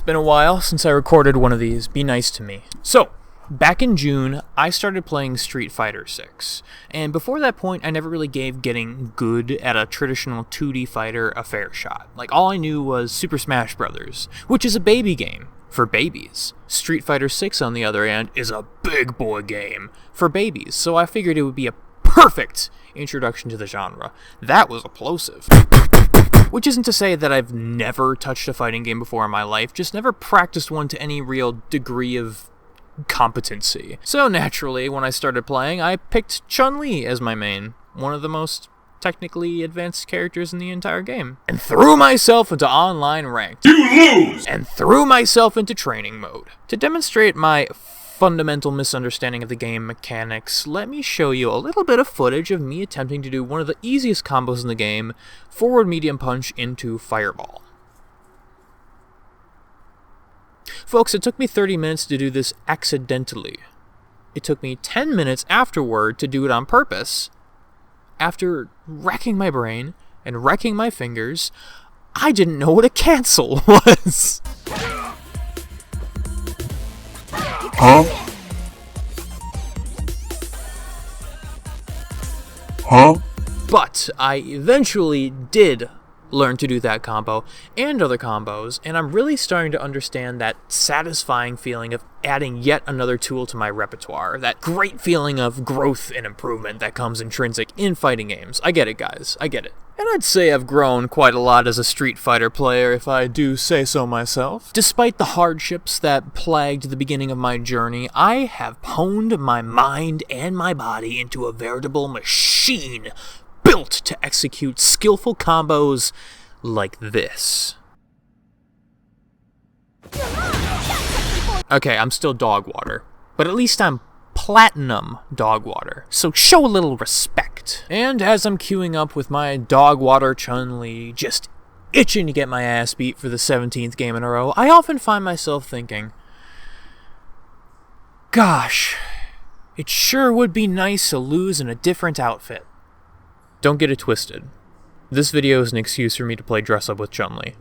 been a while since I recorded one of these. Be nice to me. So, back in June, I started playing Street Fighter 6, and before that point, I never really gave getting good at a traditional 2D fighter a fair shot. Like, all I knew was Super Smash Bros., which is a baby game for babies. Street Fighter 6, on the other hand, is a big boy game for babies, so I figured it would be a perfect introduction to the genre. That was explosive. Which isn't to say that I've never touched a fighting game before in my life, just never practiced one to any real degree of competency. So naturally, when I started playing, I picked Chun-Li as my main, one of the most technically advanced characters in the entire game, and threw myself into online ranked. You lose! And threw myself into training mode. To demonstrate my fundamental misunderstanding of the game mechanics, let me show you a little bit of footage of me attempting to do one of the easiest combos in the game, forward medium punch into fireball. Folks, it took me 30 minutes to do this accidentally. It took me 10 minutes afterward to do it on purpose. After racking my brain and wrecking my fingers, I didn't know what a cancel was. Huh? But I eventually did learn to do that combo and other combos, and I'm really starting to understand that satisfying feeling of adding yet another tool to my repertoire, that great feeling of growth and improvement that comes intrinsic in fighting games. I get it, guys. I get it. And I'd say I've grown quite a lot as a Street Fighter player, if I do say so myself. Despite the hardships that plagued the beginning of my journey, I have honed my mind and my body into a veritable machine built to execute skillful combos like this. Okay, I'm still dog water, but at least I'm platinum dog water, so show a little respect. And as I'm queuing up with my dog water Chun-Li, just itching to get my ass beat for the 17th game in a row, I often find myself thinking, gosh, it sure would be nice to lose in a different outfit. Don't get it twisted. This video is an excuse for me to play dress up with Chun-Li.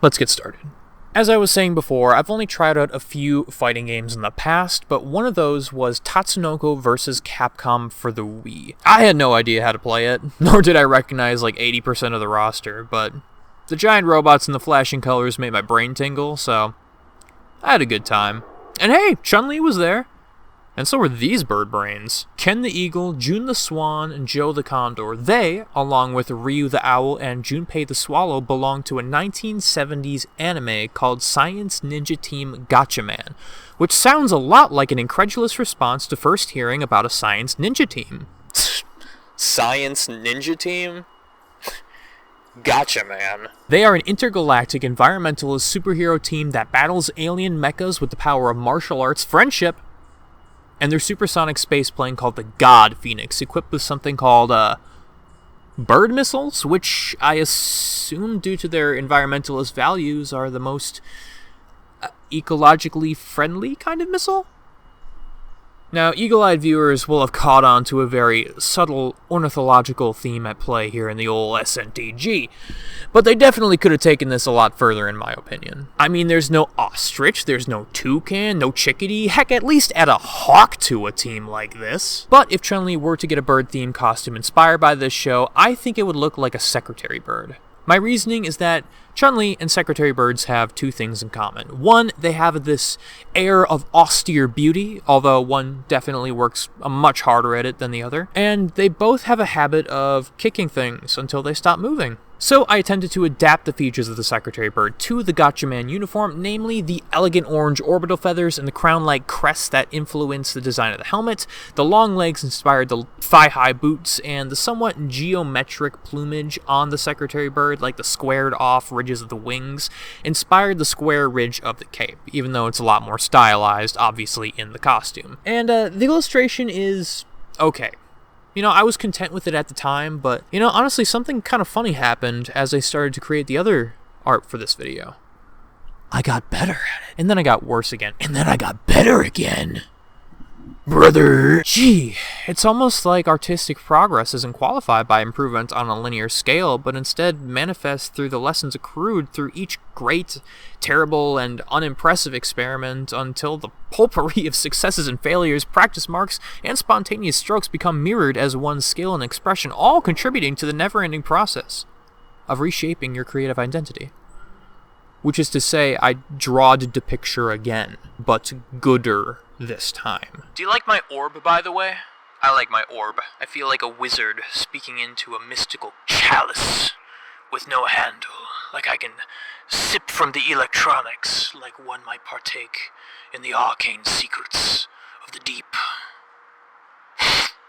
Let's get started. As I was saying before, I've only tried out a few fighting games in the past, but one of those was Tatsunoko vs. Capcom for the Wii. I had no idea how to play it, nor did I recognize like 80% of the roster, but the giant robots and the flashing colors made my brain tingle, so I had a good time. And hey, Chun-Li was there. And so were these bird brains. Ken the Eagle, Jun the Swan, and Joe the Condor. They, along with Ryu the Owl and Junpei the Swallow, belong to a 1970s anime called Science Ninja Team Gatchaman, which sounds a lot like an incredulous response to first hearing about a science ninja team. Science Ninja Team? Gatchaman. They are an intergalactic environmentalist superhero team that battles alien mechas with the power of martial arts, friendship, and their supersonic space plane called the God Phoenix, equipped with something called, bird missiles, which I assume, due to their environmentalist values, are the most ecologically friendly kind of missile? Now, eagle-eyed viewers will have caught on to a very subtle ornithological theme at play here in the old SNTG, but they definitely could have taken this a lot further in my opinion. I mean, there's no ostrich, there's no toucan, no chickadee, heck, at least add a hawk to a team like this. But if Chun-Li were to get a bird-themed costume inspired by this show, I think it would look like a secretary bird. My reasoning is that Chun-Li and secretary birds have two things in common. One, they have this air of austere beauty, although one definitely works much harder at it than the other. And they both have a habit of kicking things until they stop moving. So I attempted to adapt the features of the secretary bird to the Gatchaman uniform, namely the elegant orange orbital feathers and the crown-like crest that influenced the design of the helmet. The long legs inspired the thigh-high boots, and the somewhat geometric plumage on the secretary bird, like the squared-off ridges of the wings, inspired the square ridge of the cape, even though it's a lot more stylized, obviously, in the costume. And the illustration is okay. You know, I was content with it at the time, but, you know, honestly, something kind of funny happened as I started to create the other art for this video. I got better at it. And then I got worse again. And then I got better again. Brother! Gee, it's almost like artistic progress isn't qualified by improvement on a linear scale, but instead manifests through the lessons accrued through each great, terrible, and unimpressive experiment until the potpourri of successes and failures, practice marks, and spontaneous strokes become mirrored as one skill and expression, all contributing to the never-ending process of reshaping your creative identity. Which is to say, I drawed the picture again, but gooder this time. Do you like my orb, by the way? I like my orb. I feel like a wizard speaking into a mystical chalice with no handle, like I can sip from the electronics, like one might partake in the arcane secrets of the deep.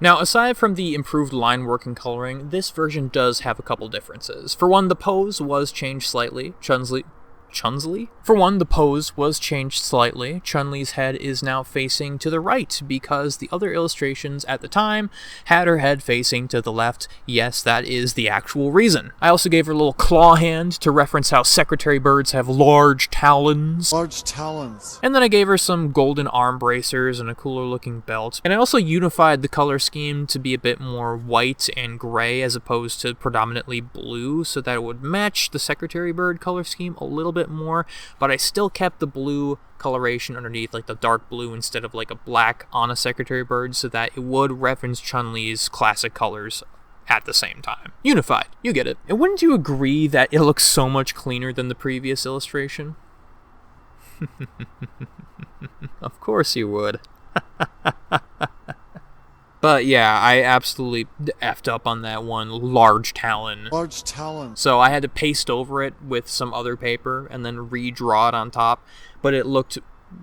Now, aside from the improved line work and coloring, this version does have a couple differences. For one, the pose was changed slightly. Chun-Li? For one, the pose was changed slightly. Chun-Li's head is now facing to the right because the other illustrations at the time had her head facing to the left. Yes, that is the actual reason. I also gave her a little claw hand to reference how secretary birds have large talons. Large talons. And then I gave her some golden arm bracers and a cooler looking belt. And I also unified the color scheme to be a bit more white and gray as opposed to predominantly blue so that it would match the secretary bird color scheme a little bit more, but I still kept the blue coloration underneath, like the dark blue instead of like a black on a secretary bird, so that it would reference Chun-Li's classic colors at the same time. Unified, you get it. And wouldn't you agree that it looks so much cleaner than the previous illustration? Of course you would. But yeah, I absolutely effed up on that one large talon. Large talon. So I had to paste over it with some other paper and then redraw it on top, but it looked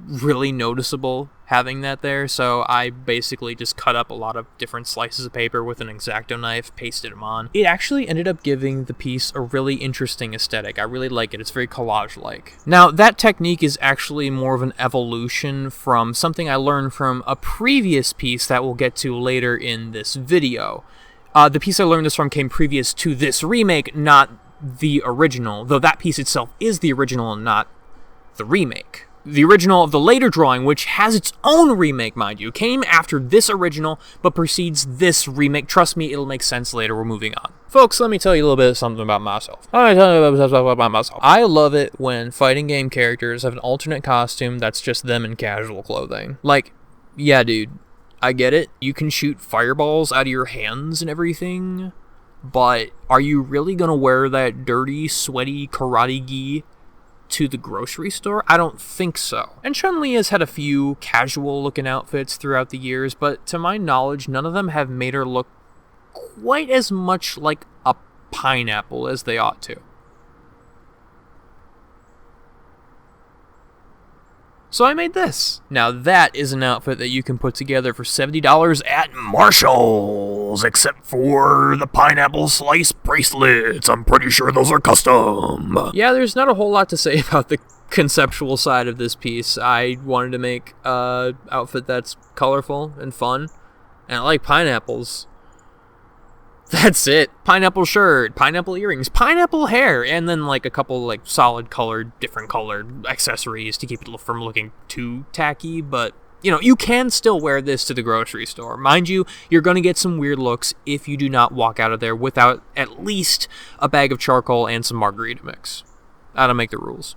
really noticeable having that there, so I basically just cut up a lot of different slices of paper with an X-Acto knife, pasted them on. It actually ended up giving the piece a really interesting aesthetic. I really like it. It's very collage-like. Now, that technique is actually more of an evolution from something I learned from a previous piece that we'll get to later in this video. The piece I learned this from came previous to this remake, not the original, though that piece itself is the original and not the remake. The original of the later drawing, which has its own remake, mind you, came after this original, but precedes this remake. Trust me, it'll make sense later. We're moving on. Folks, let me tell you a little bit of something about myself. I love it when fighting game characters have an alternate costume that's just them in casual clothing. Like, yeah, dude, I get it. You can shoot fireballs out of your hands and everything, but are you really gonna wear that dirty, sweaty karate gi to the grocery store? I don't think so. And Chun-Li has had a few casual looking outfits throughout the years, but to my knowledge, none of them have made her look quite as much like a pineapple as they ought to. So I made this. Now that is an outfit that you can put together for $70 at Marshall's, except for the pineapple slice bracelets. I'm pretty sure those are custom. Yeah, there's not a whole lot to say about the conceptual side of this piece. I wanted to make an outfit that's colorful and fun, and I like pineapples. That's it. Pineapple shirt, pineapple earrings, pineapple hair, and then like a couple like solid colored, different colored accessories to keep it from looking too tacky, but you know, you can still wear this to the grocery store. Mind you, you're going to get some weird looks if you do not walk out of there without at least a bag of charcoal and some margarita mix. I don't make the rules.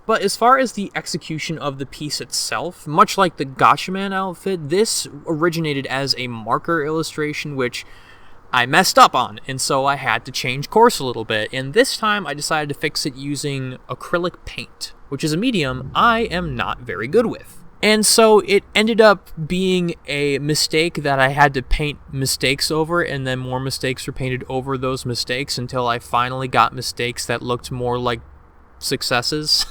But as far as the execution of the piece itself, much like the Gotchaman outfit, this originated as a marker illustration, which I messed up on, and so I had to change course a little bit, and this time I decided to fix it using acrylic paint, which is a medium I am not very good with. And so it ended up being a mistake that I had to paint mistakes over, and then more mistakes were painted over those mistakes until I finally got mistakes that looked more like successes.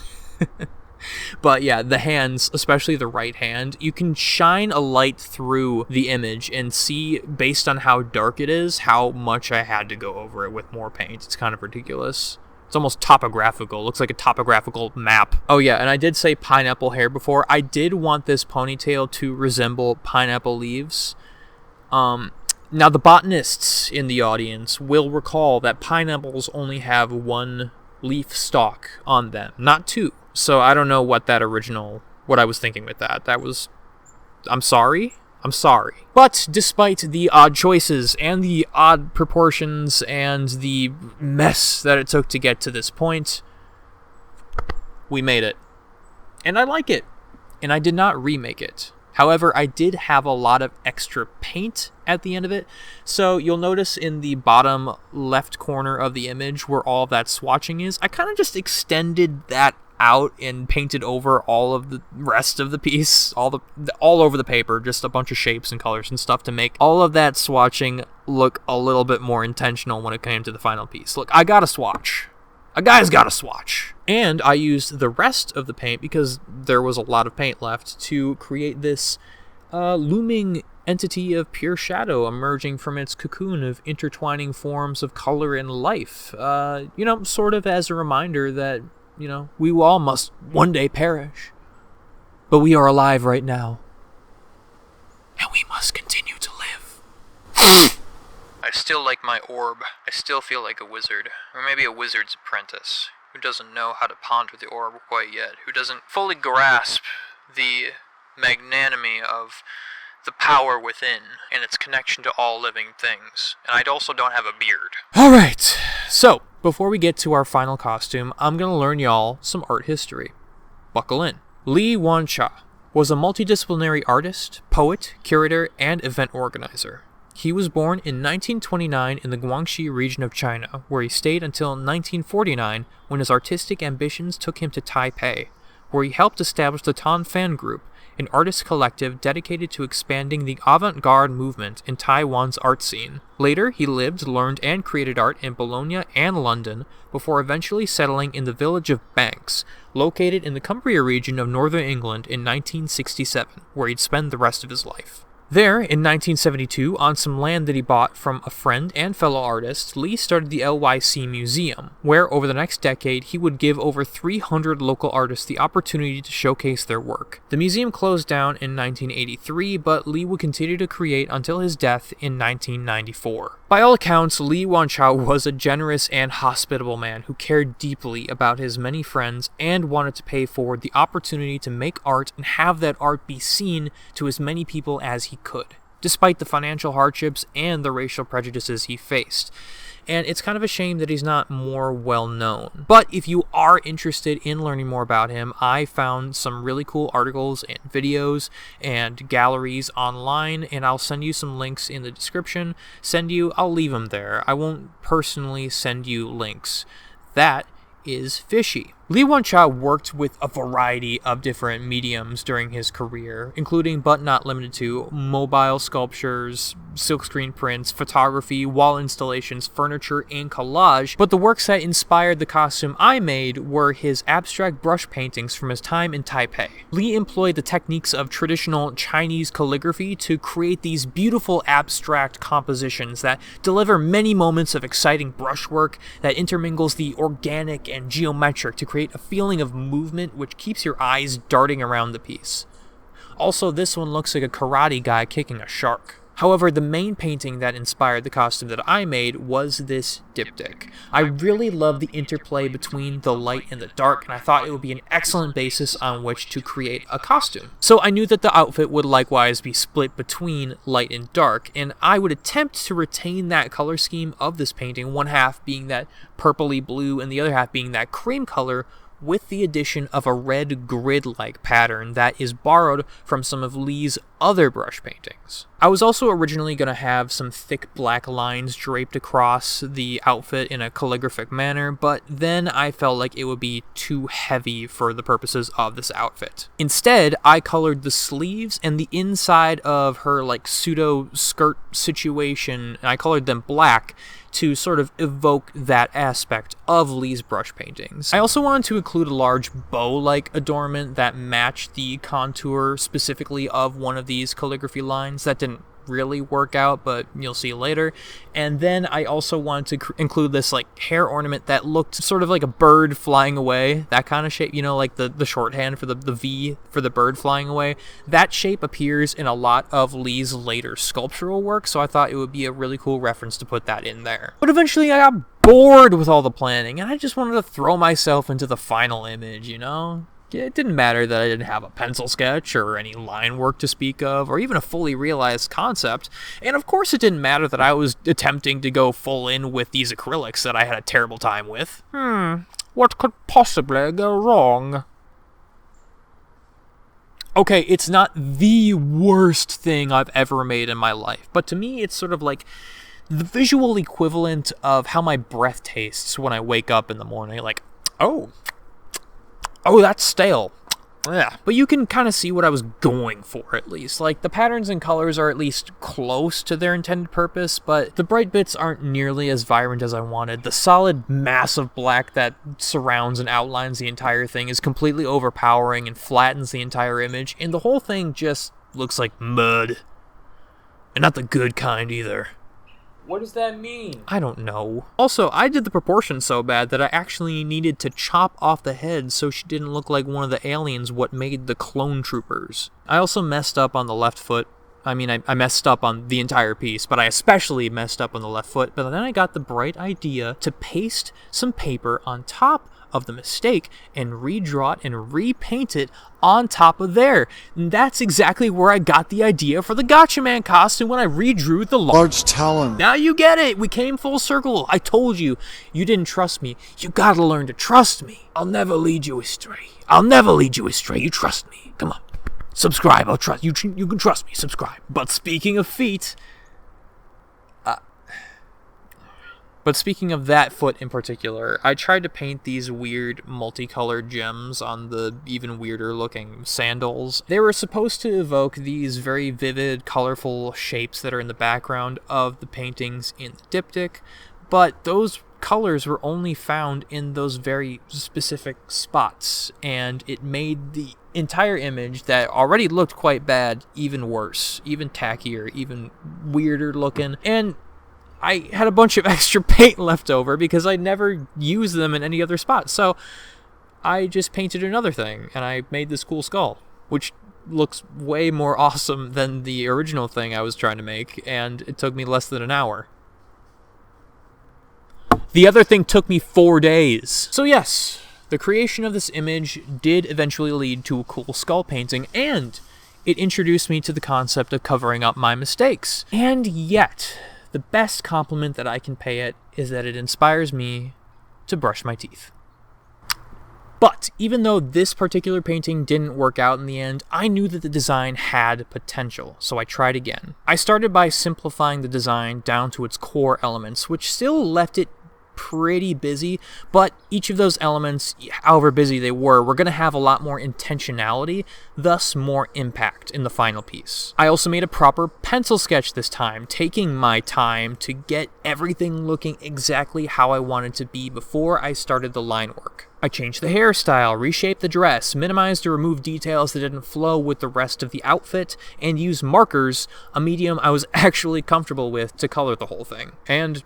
But yeah, the hands, especially the right hand, you can shine a light through the image and see, based on how dark it is, how much I had to go over it with more paint. It's kind of ridiculous. It's almost topographical. It looks like a topographical map. Oh yeah, and I did say pineapple hair before. I did want this ponytail to resemble pineapple leaves. Now the botanists in the audience will recall that pineapples only have one leaf stalk on them, not two. So I don't know what I was thinking with that. I'm sorry. I'm sorry. But despite the odd choices and the odd proportions and the mess that it took to get to this point, we made it. And I like it. And I did not remake it. However, I did have a lot of extra paint at the end of it. So you'll notice in the bottom left corner of the image where all of that swatching is, I kind of just extended that out and painted over all of the rest of the piece, all over the paper, just a bunch of shapes and colors and stuff to make all of that swatching look a little bit more intentional when it came to the final piece. Look, I got a swatch. A guy's got a swatch. And I used the rest of the paint, because there was a lot of paint left, to create this looming entity of pure shadow emerging from its cocoon of intertwining forms of color and life. Sort of as a reminder that, we all must one day perish. But we are alive right now. And we must continue to live. I still like my orb. I still feel like a wizard. Or maybe a wizard's apprentice, who doesn't know how to ponder the orb quite yet, who doesn't fully grasp the magnanimity of the power within and its connection to all living things. And I also don't have a beard. Alright, so before we get to our final costume, I'm going to learn y'all some art history. Buckle in. Li Yuan-Chia was a multidisciplinary artist, poet, curator, and event organizer. He was born in 1929 in the Guangxi region of China, where he stayed until 1949 when his artistic ambitions took him to Taipei, where he helped establish the Tan Fan Group, an artist collective dedicated to expanding the avant-garde movement in Taiwan's art scene. Later, he lived, learned, and created art in Bologna and London, before eventually settling in the village of Banks, located in the Cumbria region of northern England in 1967, where he'd spend the rest of his life. There, in 1972, on some land that he bought from a friend and fellow artist, Li started the LYC Museum, where over the next decade he would give over 300 local artists the opportunity to showcase their work. The museum closed down in 1983, but Li would continue to create until his death in 1994. By all accounts, Li Yuan-Chia was a generous and hospitable man who cared deeply about his many friends and wanted to pay forward the opportunity to make art and have that art be seen to as many people as he could, despite the financial hardships and the racial prejudices he faced. And it's kind of a shame that he's not more well known. But if you are interested in learning more about him, I found some really cool articles and videos and galleries online, and I'll send you some links in the description. I'll leave them there. I won't personally send you links. That is fishy. Li Yuan-Chia worked with a variety of different mediums during his career, including but not limited to mobile sculptures, silkscreen prints, photography, wall installations, furniture, and collage, but the works that inspired the costume I made were his abstract brush paintings from his time in Taipei. Li employed the techniques of traditional Chinese calligraphy to create these beautiful abstract compositions that deliver many moments of exciting brushwork that intermingles the organic and geometric to create a feeling of movement which keeps your eyes darting around the piece. Also, this one looks like a karate guy kicking a shark. However, the main painting that inspired the costume that I made was this diptych. I really love the interplay between the light and the dark, and I thought it would be an excellent basis on which to create a costume. So I knew that the outfit would likewise be split between light and dark, and I would attempt to retain that color scheme of this painting, one half being that purpley blue and the other half being that cream color, with the addition of a red grid-like pattern that is borrowed from some of Li's other brush paintings. I was also originally going to have some thick black lines draped across the outfit in a calligraphic manner, but then I felt like it would be too heavy for the purposes of this outfit. Instead, I colored the sleeves and the inside of her pseudo skirt situation, and I colored them black to sort of evoke that aspect of Li's brush paintings. I also wanted to include a large bow-like adornment that matched the contour specifically of one of these calligraphy lines. That didn't really work out, but you'll see later. And then I also wanted to include this hair ornament that looked sort of like a bird flying away, that kind of shape, like the shorthand for the V for the bird flying away. That shape appears in a lot of Li's later sculptural work, so I thought it would be a really cool reference to put that in there. But eventually I got bored with all the planning, and I just wanted to throw myself into the final image, It didn't matter that I didn't have a pencil sketch or any line work to speak of, or even a fully realized concept. And of course it didn't matter that I was attempting to go full in with these acrylics that I had a terrible time with. What could possibly go wrong? Okay, it's not the worst thing I've ever made in my life, but to me it's sort of like the visual equivalent of how my breath tastes when I wake up in the morning. Like, oh, that's stale. Yeah. But you can kind of see what I was going for, at least. Like, the patterns and colors are at least close to their intended purpose, but the bright bits aren't nearly as vibrant as I wanted. The solid mass of black that surrounds and outlines the entire thing is completely overpowering and flattens the entire image, and the whole thing just looks like mud. And not the good kind, either. What does that mean? I don't know. Also, I did the proportions so bad that I actually needed to chop off the head so she didn't look like one of the aliens what made the clone troopers. I also messed up on the left foot. I mean, I messed up on the entire piece, but I especially messed up on the left foot. But then I got the bright idea to paste some paper on top of the mistake and redraw it and repaint it on top of there. And that's exactly where I got the idea for the Gotcha Man costume when I redrew the large talon. Now you get it. We came full circle. I told you. You didn't trust me. You gotta learn to trust me. I'll never lead you astray. You trust me. Come on. Subscribe. I'll trust you. You can trust me. Subscribe. But speaking of feet, But speaking of that foot in particular, I tried to paint these weird multicolored gems on the even weirder looking sandals. They were supposed to evoke these very vivid, colorful shapes that are in the background of the paintings in the diptych, but those colors were only found in those very specific spots, and it made the entire image that already looked quite bad even worse, even tackier, even weirder looking. And I had a bunch of extra paint left over because I never used them in any other spot. So I just painted another thing and I made this cool skull, which looks way more awesome than the original thing I was trying to make, and it took me less than an hour. The other thing took me 4 days. So yes, the creation of this image did eventually lead to a cool skull painting, and it introduced me to the concept of covering up my mistakes. And yet, the best compliment that I can pay it is that it inspires me to brush my teeth. But even though this particular painting didn't work out in the end, I knew that the design had potential, so I tried again. I started by simplifying the design down to its core elements, which still left it pretty busy, but each of those elements, however busy they were going to have a lot more intentionality, thus more impact in the final piece. I also made a proper pencil sketch this time, taking my time to get everything looking exactly how I wanted to be before I started the line work. I changed the hairstyle, reshaped the dress, minimized or removed details that didn't flow with the rest of the outfit, and used markers, a medium I was actually comfortable with, to color the whole thing. And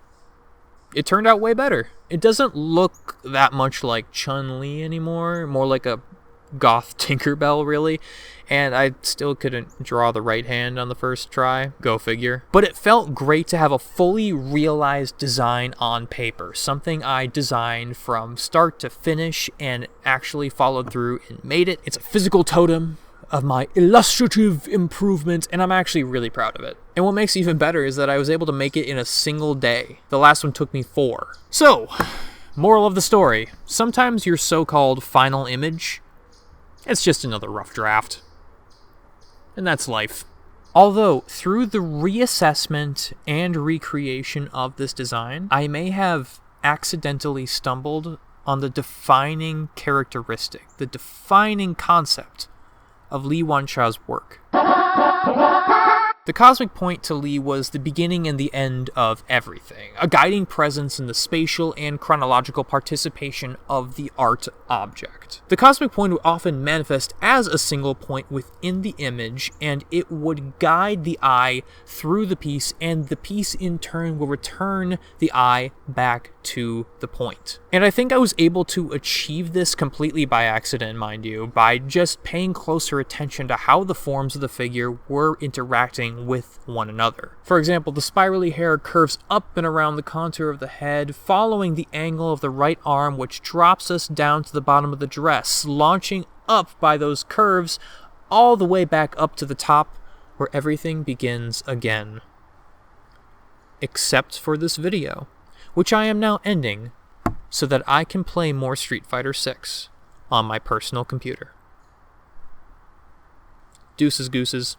it turned out way better. It doesn't look that much like Chun-Li anymore, more like a goth Tinkerbell, really. And I still couldn't draw the right hand on the first try, go figure. But it felt great to have a fully realized design on paper, something I designed from start to finish and actually followed through and made it. It's a physical totem of my illustrative improvement, and I'm actually really proud of it. And what makes it even better is that I was able to make it in a single day. The last one took me 4. So, moral of the story, sometimes your so-called final image, it's just another rough draft. And that's life. Although, through the reassessment and recreation of this design, I may have accidentally stumbled on the defining characteristic, the defining concept of Li Yuan-Chia's work. The cosmic point to Li was the beginning and the end of everything, a guiding presence in the spatial and chronological participation of the art object. The cosmic point would often manifest as a single point within the image, and it would guide the eye through the piece, and the piece in turn will return the eye back to the point. And I think I was able to achieve this completely by accident, mind you, by just paying closer attention to how the forms of the figure were interacting with one another. For example, the spirally hair curves up and around the contour of the head, following the angle of the right arm, which drops us down to the bottom of the dress, launching up by those curves all the way back up to the top where everything begins again. Except for this video, which I am now ending so that I can play more Street Fighter 6 on my personal computer. Deuces gooses.